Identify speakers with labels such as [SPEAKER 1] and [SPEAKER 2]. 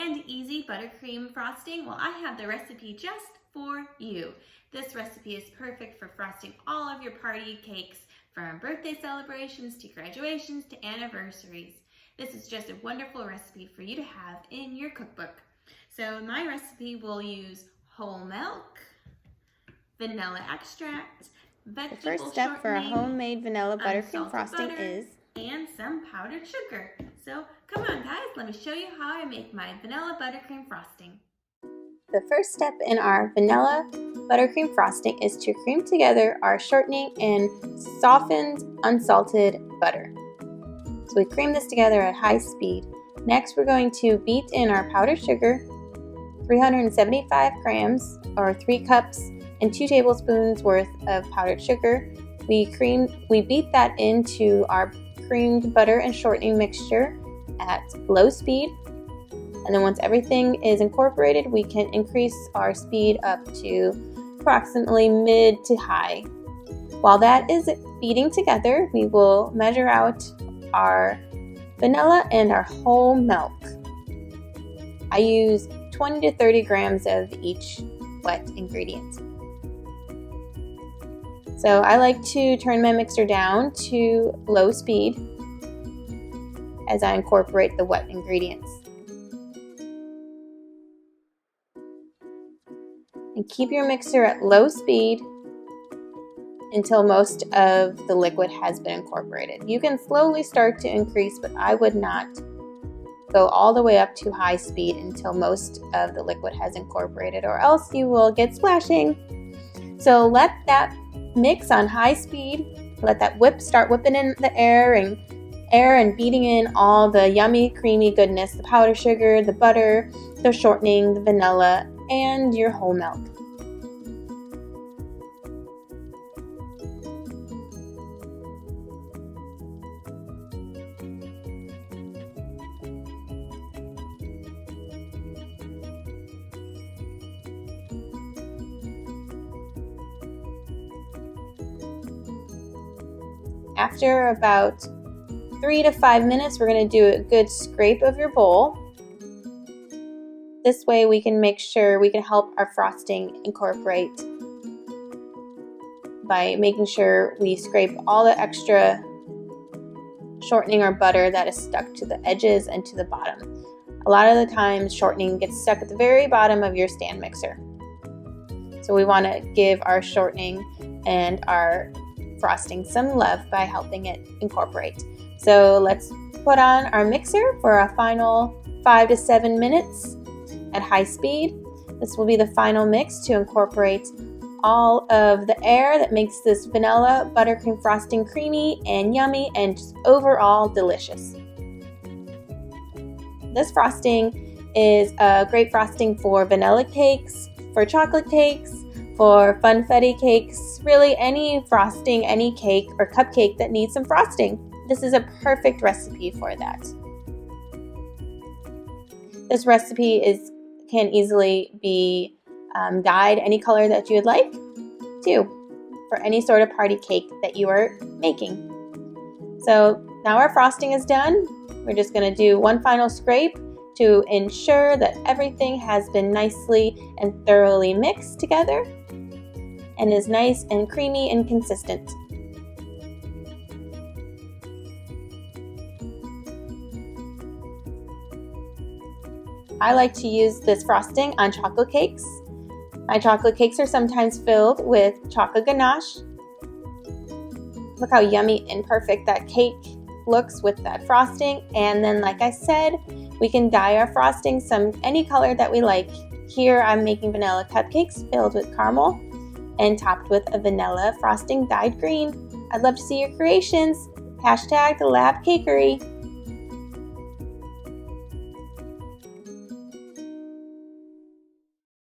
[SPEAKER 1] and easy buttercream frosting? Well, I have the recipe just for you. This recipe is perfect for frosting all of your party cakes, from birthday celebrations to graduations to anniversaries. This is just a wonderful recipe for you to have in your cookbook. So my recipe will use whole milk, vanilla extract, vegetable
[SPEAKER 2] The first step for a homemade vanilla buttercream frosting
[SPEAKER 1] is and some powdered sugar. So come on guys, let me show you how I make my vanilla buttercream frosting.
[SPEAKER 2] The first step in our vanilla buttercream frosting is to cream together our shortening and softened unsalted butter. So we cream this together at high speed. Next we're going to beat in our powdered sugar, 375 grams or 3 cups and 2 tablespoons worth of powdered sugar. We beat that into our creamed butter and shortening mixture at low speed. And then once everything is incorporated, we can increase our speed up to approximately mid to high. While that is beating together, we will measure out our vanilla and our whole milk. I use 20 to 30 grams of each wet ingredient. So I like to turn my mixer down to low speed as I incorporate the wet ingredients. And keep your mixer at low speed until most of the liquid has been incorporated. You can slowly start to increase, but I would not go all the way up to high speed until most of the liquid has incorporated, or else you will get splashing. So let that mix on high speed. Let that start whipping in the air and beating in all the yummy, creamy goodness, the powdered sugar, the butter, the shortening, the vanilla, and your whole milk. After about 3 to 5 minutes, we're going to do a good scrape of your bowl. This way we can make sure we can help our frosting incorporate by making sure we scrape all the extra shortening or butter that is stuck to the edges and to the bottom. A lot of the times shortening gets stuck at the very bottom of your stand mixer. So we want to give our shortening and our frosting some love by helping it incorporate. So let's put on our mixer for a final 5 to 7 minutes at high speed. This will be the final mix to incorporate all of the air that makes this vanilla buttercream frosting creamy and yummy and just overall delicious. This frosting is a great frosting for vanilla cakes, for chocolate cakes, for funfetti cakes, really any frosting, any cake or cupcake that needs some frosting. This is a perfect recipe for that. This recipe can easily be dyed any color that you would like to, for any sort of party cake that you are making. So now our frosting is done. We're just going to do one final scrape to ensure that everything has been nicely and thoroughly mixed together and is nice and creamy and consistent. I like to use this frosting on chocolate cakes. My chocolate cakes are sometimes filled with chocolate ganache. Look how yummy and perfect that cake looks with that frosting. And then, like I said, we can dye our frosting any color that we like. Here I'm making vanilla cupcakes filled with caramel and topped with a vanilla frosting dyed green. I'd love to see your creations. #the Lab Cakery.